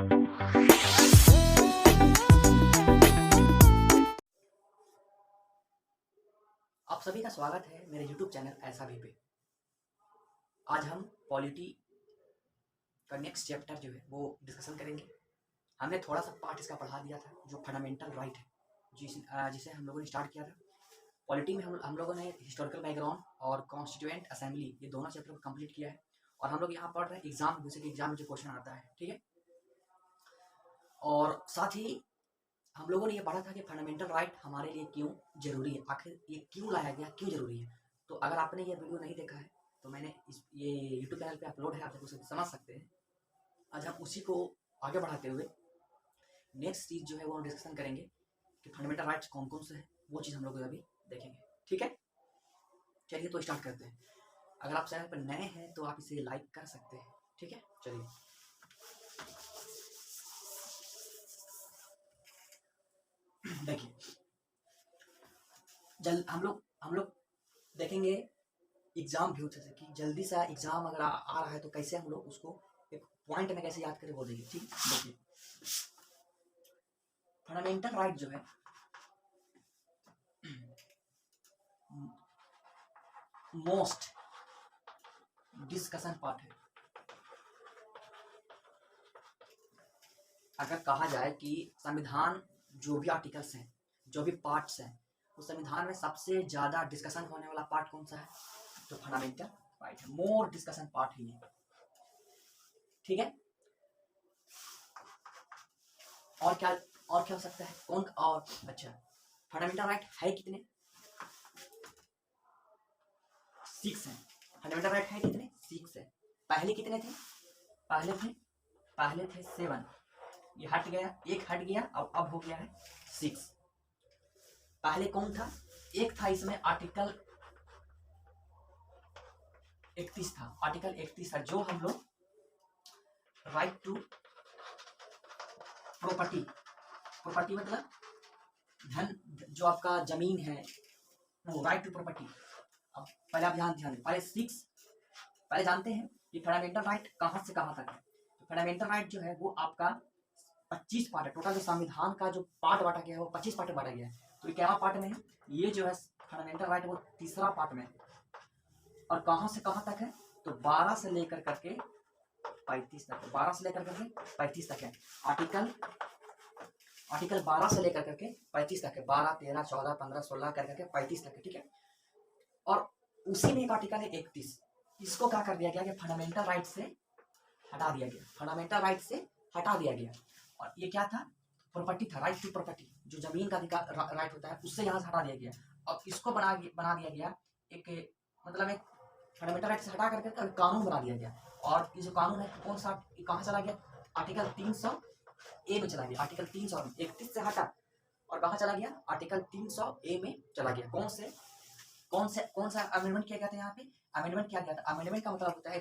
आप सभी का स्वागत है मेरे YouTube चैनल ऐसा भी पे। आज हम पॉलिटी का नेक्स्ट चैप्टर जो है वो डिस्कशन करेंगे। हमने थोड़ा सा पार्ट इसका पढ़ा दिया था जो फंडामेंटल राइट है, जिसे हम लोगों ने स्टार्ट किया था। पॉलिटी में हम लोगों ने हिस्टोरिकल बैकग्राउंड और कॉन्स्टिट्यूएंट असेंबली ये दोनों चैप्टर को कंप्लीट किया है। और हम लोग यहाँ पढ़ रहे हैं एग्जाम, जैसे कि एग्जाम में जो क्वेश्चन आता है, ठीक है। और साथ ही हम लोगों ने ये पढ़ा था कि फंडामेंटल राइट हमारे लिए क्यों जरूरी है, आखिर ये क्यों लाया गया, क्यों जरूरी है। तो अगर आपने ये वीडियो नहीं देखा है तो मैंने ये यूट्यूब चैनल पे अपलोड है, आप उसे समझ सकते हैं। आज हम उसी को आगे बढ़ाते हुए नेक्स्ट चीज़ जो है वो हम डिस्कशन करेंगे कि फंडामेंटल राइट्स कौन कौन से हैं, वो चीज़ हम लोग अभी देखेंगे, ठीक है। चलिए तो स्टार्ट करते हैं। अगर आप चैनल पर नए हैं तो आप इसे लाइक कर सकते हैं, ठीक है। चलिए देखिए, हम लोग देखेंगे एग्जाम व्यू से कि जल्दी सा एग्जाम अगर आ रहा है तो कैसे हम लोग उसको एक पॉइंट में कैसे याद करें वो देखिए, ठीक। देखिए फंडामेंटल राइट जो है मोस्ट डिस्कशन पार्ट है। अगर कहा जाए कि संविधान जो भी आर्टिकल्स हैं, जो भी पार्ट्स हैं, उस संविधान में सबसे ज्यादा डिस्कशन होने वाला पार्ट कौन सा है, तो फंडामेंटल राइट है। मोर डिस्कशन पार्ट ही है, ठीक है। और क्या हो सकता है, कौन और अच्छा, फंडामेंटल राइट है कितने, 6 हैं। फंडामेंटल राइट है कितने, 6 है। पहले कितने थे, पहले थे 7। ये हट गया, एक हट गया, अब हो गया है 6। पहले कौन था, एक था इसमें आर्टिकल 31 था। आर्टिकल 31 था जो हम लोग राइट टू प्रॉपर्टी मतलब धन, जो आपका जमीन है वो राइट टू प्रॉपर्टी। अब पहले आप ध्यान दें, पहले जानते हैं कि फंडामेंटल राइट कहाँ से कहाँ तक है। तो फंडामेंटल राइट जो है वो आपका 25 पार्ट है। टोटल जो संविधान का जो पार्ट बांटा गया है वो 25 पार्ट में बांटा गया है। तो ये क्या पार्ट में है, ये जो है फंडामेंटल राइट वो तीसरा पार्ट में है। और कहाँ से कहाँ तक है, तो 12 से लेकर करके 35 तक है। 12 से लेकर करके 35 तक है। आर्टिकल 12 से लेकर करके 35 तक है। 12, 13, 14, 15, 16 कर करके 35 तक है, ठीक है। और उसी में एक आर्टिकल है 31, इसको क्या कर दिया गया कि फंडामेंटल राइट से हटा दिया गया। फंडामेंटल राइट से हटा दिया गया। और ये क्या था, प्रॉपर्टी था, राइट टू प्रॉपर्टी, जो जमीन का अधिकार राइट होता है, उससे यहाँ से हटा दिया गया। और इसको बना दिया गया एक, मतलब एक फंडामेंटल राइट से हटा करके कानून बना दिया गया। और ये जो कानून है कौन सा, कहाँ चला गया, आर्टिकल 300A में चला गया। आर्टिकल 300 में 31 से हटा और कहाँ चला गया, आर्टिकल 300A में चला गया। कौन सा अमेंडमेंट किया गया था यहाँ पे, अमेंडमेंट किया गया था। अमेंडमेंट का मतलब होता है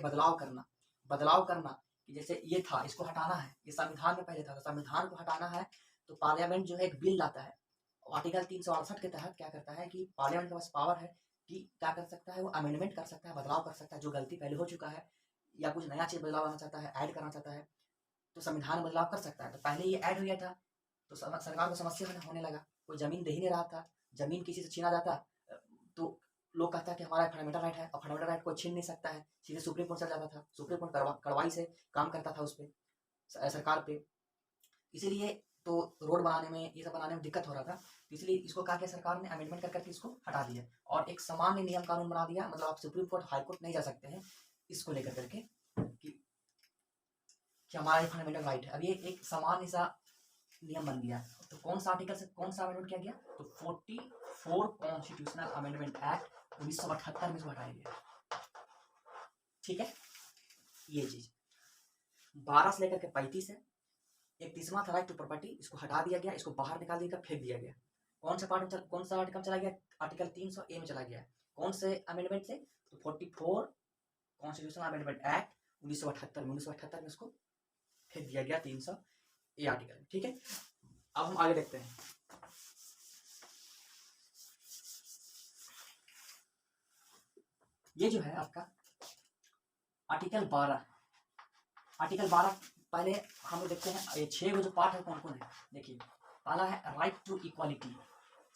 बदलाव करना कि जैसे ये था, इसको हटाना है, ये संविधान में पहले था, तो संविधान को हटाना है तो पार्लियामेंट जो है एक बिल लाता है। आर्टिकल 368 के तहत क्या करता है कि पार्लियामेंट के पास पावर है कि क्या कर सकता है, वो अमेंडमेंट कर सकता है, बदलाव कर सकता है। जो गलती पहले हो चुका है या कुछ नया चीज बदलाव आना चाहता है, ऐड करना चाहता है, तो संविधान बदलाव कर सकता है। तो पहले ये ऐड हो गया था तो सरकार को समस्या होने लगा, कोई जमीन दे ही नहीं रहा था। जमीन किसी से छीना जाता तो लोग कहता है कि हमारा फंडामेंटल राइट है, और फंडामेंटल राइट कोई छीन नहीं सकता है। सीधे सुप्रीम कोर्ट चल जाता था, सुप्रीम कोर्ट कार्रवाई से काम करता था उस पर, सरकार पे। इसीलिए तो रोड बनाने में, ये सब बनाने में दिक्कत हो रहा था। इसलिए इसको कहा गया, सरकार ने अमेंडमेंट कर करके इसको हटा दिया और एक सामान्य नियम कानून बना दिया। मतलब आप सुप्रीम कोर्ट, हाई कोर्ट नहीं जा सकते हैं इसको लेकर करके कि हमारा फंडामेंटल राइट है। अब ये एक सामान्य सा नियम बन गया। तो कौन सा आर्टिकल से कौन सा अमेंडमेंट किया गया, तो 44 कॉन्स्टिट्यूशनल अमेंडमेंट एक्ट 1978 में इसको हटाया गया, ठीक है। ये चीज 12 से लेकर के 35 है। 31वां था राइट टू प्रॉपर्टी, इसको हटा दिया गया, इसको बाहर निकाल दिया, फेंक दिया गया। कौन सा आर्टिकल चला गया, आर्टिकल 300A में चला गया। कौन से अमेंडमेंट से, तो 44 कॉन्स्टिट्यूशनल अमेंडमेंट एक्ट 1978 में इसको फेंक दिया गया, 300A आर्टिकल, ठीक है। अब हम आगे देखते हैं। ये जो है आपका आर्टिकल 12 पहले हम लोग देखते हैं ये 6 जो पार्ट है कौन कौन है। देखिए पहला है राइट टू इक्वालिटी,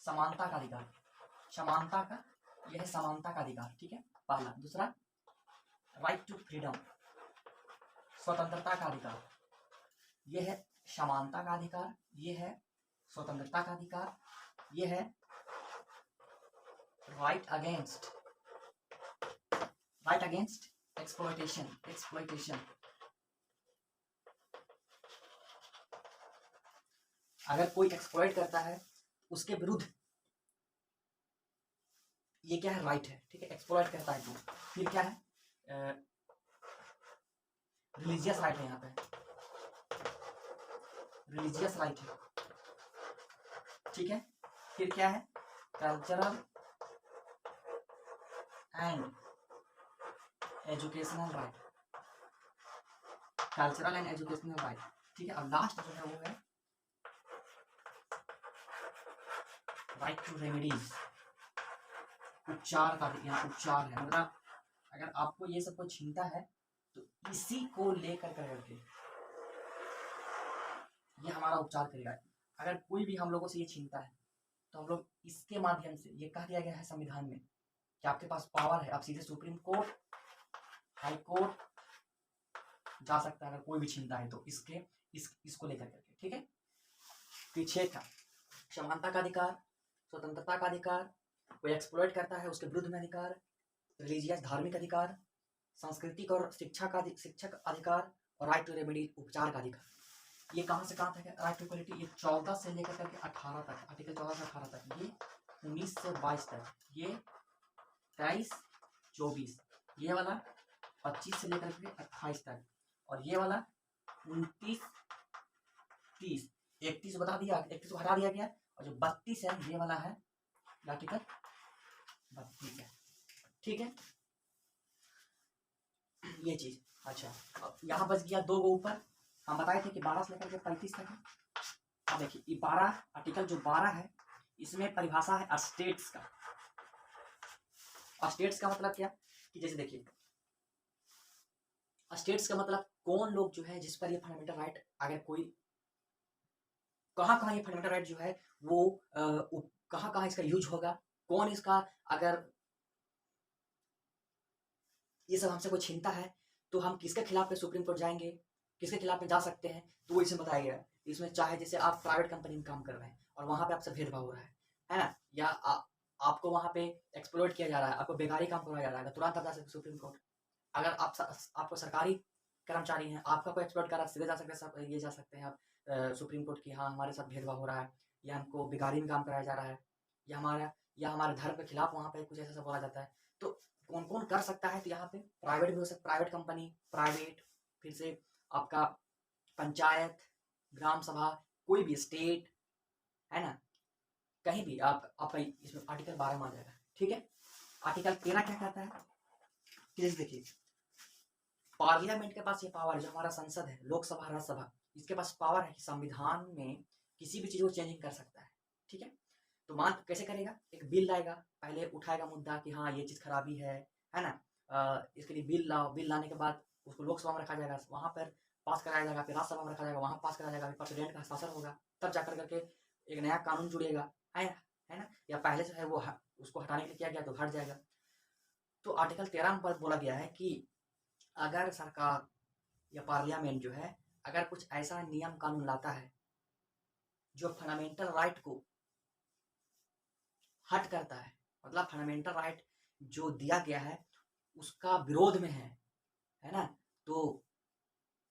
समानता का अधिकार, समानता का, यह है समानता का अधिकार, ठीक है पहला। दूसरा राइट टू फ्रीडम, स्वतंत्रता का अधिकार, यह है समानता का अधिकार, यह है स्वतंत्रता का अधिकार, यह है राइट अगेंस्ट एक्सप्लॉयटेशन, अगर कोई एक्सप्लॉइट करता है उसके विरुद्ध, ये क्या है राइट है, ठीक है एक्सप्लॉइट करता है तो। फिर क्या है रिलीजियस राइट है, यहाँ पे रिलीजियस राइट है, ठीक है। फिर क्या है cultural and educational right, cultural and educational right, ठीक है। और लास्ट जो है वो है राइट टू रेमेडीज, उपचार का, यहाँ उपचार है, मतलब अगर आपको ये सब कुछ छीनता है तो इसी को लेकर करके ये हमारा उपचार करेगा। अगर कोई भी हम लोगों से ये छीनता है तो हम लोग इसके माध्यम से, ये कह दिया गया है संविधान में कि आपके पास पावर है, आप सीधे सुप्रीम कोर्ट, हाई कोर्ट जा सकता है अगर कोई भी छीनता है तो इसको लेकर करके, ठीक है। पीछे था समानता का अधिकार, स्वतंत्रता का अधिकार, कोई एक्सप्लॉइट करता है उसके विरुद्ध में अधिकार, रिलीजियस धार्मिक अधिकार, सांस्कृतिक और शिक्षक अधिकार, और राइट टू रेमेडी उपचार का अधिकार। ये कहाँ से कहाँ तक है राइट टू इक्वलिटी, ये 14 से लेकर करके 18 तक, आर्टिकल 14 से 18 तक, ये 19 से 22 तक, ये 23 24, ये वाला 25 से लेकर के 28 तक, और ये वाला 29 30 31 बता दिया, 31 को हटा दिया गया, और जो 32 है ये वाला है आर्टिकल 32 है, ठीक है ये चीज। अच्छा अब यहाँ बच गया 2 गो ऊपर, हम बताए थे कि 12 से लेकर के 35 तक है। अब देखिए ये 12 आर्टिकल जो 12 है इसमें परिभाषा है स्टेट्स का। स्टेट्स का मतलब क्या कि जैसे देखिए स्टेट्स का मतलब कौन लोग जो है जिस पर ये फंडामेंटल राइट, अगर कोई कहाँ कहाँ ये फंडामेंटल राइट जो है वो कहाँ कहाँ इसका यूज होगा, कौन इसका, अगर ये सब हमसे कोई छीनता है तो हम किसके खिलाफ पे सुप्रीम कोर्ट जाएंगे, किसके खिलाफ में जा सकते हैं, तो वो इसमें बताया गया है। इसमें चाहे जैसे आप प्राइवेट कंपनी में काम कर रहे हैं और वहां पे आपसे भेदभाव हो रहा है ना, या आपको वहां पे एक्सप्लॉइट किया जा रहा है, आपको बेकारी काम करवाया जा रहा है, तुरंत आप जा सकते सुप्रीम कोर्ट। अगर आपको सरकारी कर्मचारी हैं, आपका कोई एक्सप्लॉइट कर रहा है, सीधे जा सकते हैं, ये जा सकते हैं आप सुप्रीम कोर्ट की, हाँ हमारे साथ भेदभाव हो रहा है, या हमको बेकारी में काम कराया जा रहा है, या हमारे धर्म के खिलाफ वहाँ पे कुछ ऐसा बोला जाता है, तो कौन कौन कर सकता है। तो यहाँ पे प्राइवेट भी हो सकता, प्राइवेट कंपनी, प्राइवेट, फिर से आपका पंचायत, ग्राम सभा, कोई भी स्टेट है ना, कहीं भी आपका इसमें आर्टिकल 12 में आ जाएगा, ठीक है। आर्टिकल 13 क्या कहता है कि जैसे देखिए पार्लियामेंट के पास ये पावर, जो हमारा संसद है, लोकसभा राज्यसभा, इसके पास पावर है कि संविधान में किसी भी चीज को चेंजिंग कर सकता है, ठीक है। तो मान कैसे करेगा, एक बिल लाएगा, पहले उठाएगा मुद्दा कि हाँ ये चीज खराबी है ना, इसके लिए बिल लाओ, बिल लाने के बाद उसको लोकसभा में रखा जाएगा, वहां पर पास कराया जाएगा, फिर राज्यसभा में रखा जाएगा, वहां पास कराया जाएगा, फिर प्रेसिडेंट का हस्ताक्षर होगा, तब जाकर करके एक नया कानून जुड़ेगा, है ना, या पहले से है वो उसको हटाने के लिए किया गया तो हट जाएगा। तो आर्टिकल 13 पर बोला गया है कि अगर सरकार या पार्लियामेंट जो है अगर कुछ ऐसा नियम कानून लाता है जो फंडामेंटल राइट को हट करता है, मतलब फंडामेंटल राइट जो दिया गया है उसका विरोध में है ना, तो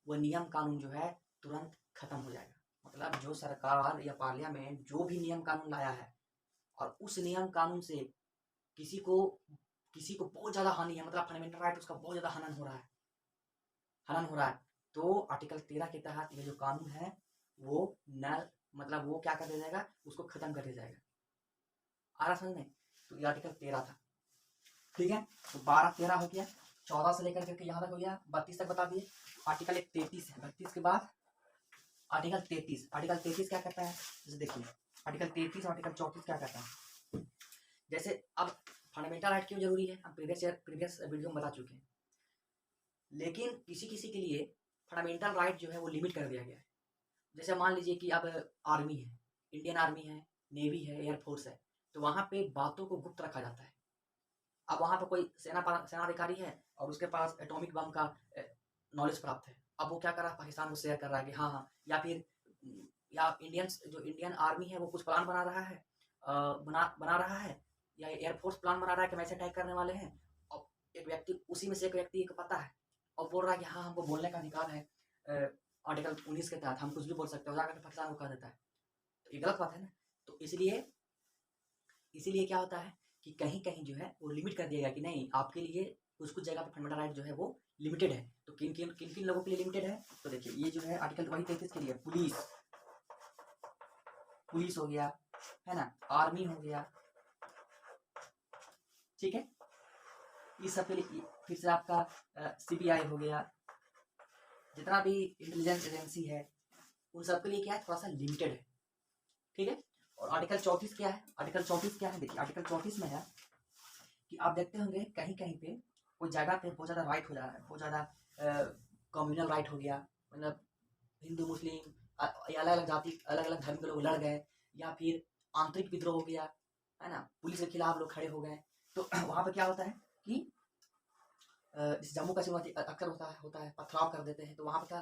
वह नियम कानून जो है तुरंत खत्म हो जाएगा। मतलब जो सरकार या पार्लियामेंट जो भी नियम कानून लाया है और उस नियम कानून से किसी को बहुत ज्यादा हानि है, मतलब फंडामेंटल राइट उसका बहुत ज्यादा हनन हो रहा है, तो आर्टिकल 13 के तहत ये जो कानून है वो नल, मतलब वो क्या कर दिया जाएगा, उसको खत्म कर दिया जाएगा। आ रहा समझ में, तो ये आर्टिकल 13 था, ठीक है। तो 12 13 हो गया, 14 से लेकर के यहाँ तक हो गया, 32 तक बता दिए। आर्टिकल 33 है, 32 के बाद आर्टिकल 33 क्या कहता है, जैसे देखिए आर्टिकल 33 और आर्टिकल 34 क्या कहता है। जैसे अब फंडामेंटल राइट क्यों जरूरी है, हम प्रीवियस वीडियो में बता चुके हैं, लेकिन किसी के लिए फंडामेंटल राइट जो है वो लिमिट कर दिया गया है। जैसे मान लीजिए कि अब आर्मी है, इंडियन आर्मी है, नेवी है, एयरफोर्स है, तो वहाँ पे बातों को गुप्त रखा जाता है। अब वहाँ पे कोई सेनाधिकारी है और उसके पास एटॉमिक बम का नॉलेज प्राप्त है। अब वो क्या कर रहा है, पाकिस्तान को शेयर कर रहा है कि हाँ हाँ, या फिर या इंडियन आर्मी है वो कुछ प्लान बना रहा है, बना रहा है, या एयरफोर्स प्लान बना रहा है कि हम ऐसे अटैक करने वाले हैं, और एक व्यक्ति, उसी में से एक व्यक्ति को पता है और बोल रहा है कि हाँ हमको बोलने का अधिकार है, आर्टिकल 19 के तहत हम कुछ भी बोल सकते हैं, जाकर पाकिस्तान को कह देता है, तो ये गलत बात है ना। तो इसीलिए क्या होता है कि कहीं कहीं जो है वो लिमिट कर दिया गया कि नहीं, आपके लिए कुछ कुछ जगह पर फंडामेंटल राइट जो है वो लिमिटेड है। तो किन किन किन किन लोगों के लिए लिमिटेड है, तो देखिए ये जो है आर्टिकल वही 33 के लिए पुलिस हो गया, है ना, आर्मी हो गया, ठीक है, इस सब के लिए। फिर से आपका सीबीआई हो गया, जितना भी इंटेलिजेंस एजेंसी है उन सब के लिए क्या है, थोड़ा सा लिमिटेड है, ठीक है। और आर्टिकल 34 क्या है, आर्टिकल 34 क्या है, देखिए आर्टिकल 34 में है कि आप देखते होंगे कहीं कहीं पे कोई जगह पे बहुत ज़्यादा राइट हो जा रहा है, बहुत ज़्यादा कम्युनल राइट हो गया, मतलब हिंदू मुस्लिम अलग अलग जाति अलग अलग धर्म के लोग लड़ गए, या फिर आंतरिक विद्रोह हो गया, है ना, पुलिस के खिलाफ लोग खड़े हो गए, तो वहाँ पे क्या होता है कि जैसे जम्मू कश्मीर में अक्सर होता है पथराव कर देते हैं, तो वहाँ पे क्या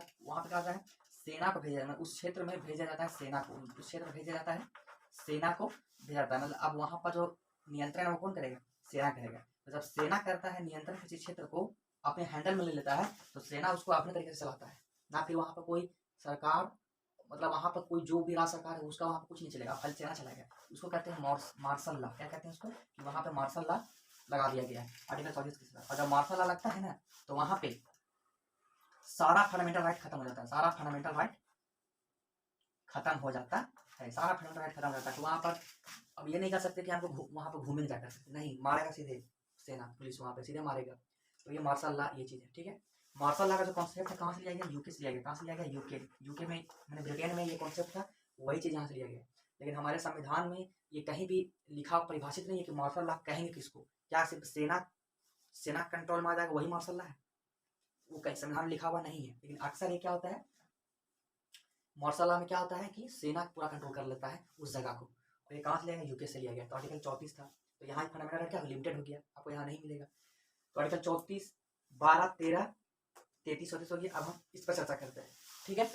होता है, सेना को भेजा जाता है, उस क्षेत्र में भेजा जाता है सेना को, उस क्षेत्र में भेजा जाता है सेना को भेजा जाता है, मतलब अब वहाँ पर जो नियंत्रण है वो कौन करेगा, सेना करेगा। तो जब सेना करता है नियंत्रण किसी क्षेत्र को अपने हैंडल में ले लेता है, तो सेना उसको अपने तरीके से चलाता है, ना फिर वहाँ पर कोई सरकार, मतलब वहाँ पर कोई जो भी राज सरकार है उसका वहाँ पर कुछ नहीं चलेगा, फल सेना चलेगा। उसको कहते हैं मार्शल लॉ, क्या कहते हैं उसको, कि वहाँ पे मार्शल लॉ लगा दिया गया है आर्टिकल 34 के साथ। और जब मार्शल लॉ लगता है ना, तो वहाँ पे सारा फंडामेंटल राइट खत्म हो जाता है, सारा फंडामेंटल राइट खत्म हो जाता है, सारा फंडामेंटल राइट खत्म हो जाता है। तो वहाँ पर अब ये नहीं कर सकते कि हमको वहाँ पर घूमने जा कर सकते, नहीं, मारेगा सीधे सेना पुलिस, वहाँ पे सीधे मारेगा। तो ये मार्शल लॉ ये चीज़ है, ठीक है। मार्शल लॉ का जो कॉन्सेप्ट है कहाँ से लिया गया, यूके से लिया गया। कहाँ से लिया गया, यूके में, मैंने ब्रिटेन में ये कॉन्सेप्ट था, वही चीज़ यहाँ से लिया गया। लेकिन हमारे संविधान में ये कहीं भी लिखा परिभाषित नहीं है कि मार्शल लॉ कहेंगे किसको, क्या सिर्फ सेना कंट्रोल में आ जाएगा वही मार्शल लॉ है, वो कहीं संविधान में लिखा हुआ नहीं है। लेकिन अक्सर ये क्या होता है, मार्शल लॉ में क्या होता है कि सेना पूरा कंट्रोल कर लेता है उस जगह को। और ये कहाँ से लिया गया, यूके से लिया गया। तो आर्टिकल 34 था, तो यहाँ फंडामेंटल राइट क्या लिमिटेड हो गया, आपको यहाँ नहीं मिलेगा। तो आर्टिकल 34, 12, 13, 33, 34 हो गया। अब हम इस पर चर्चा करते हैं, ठीक है।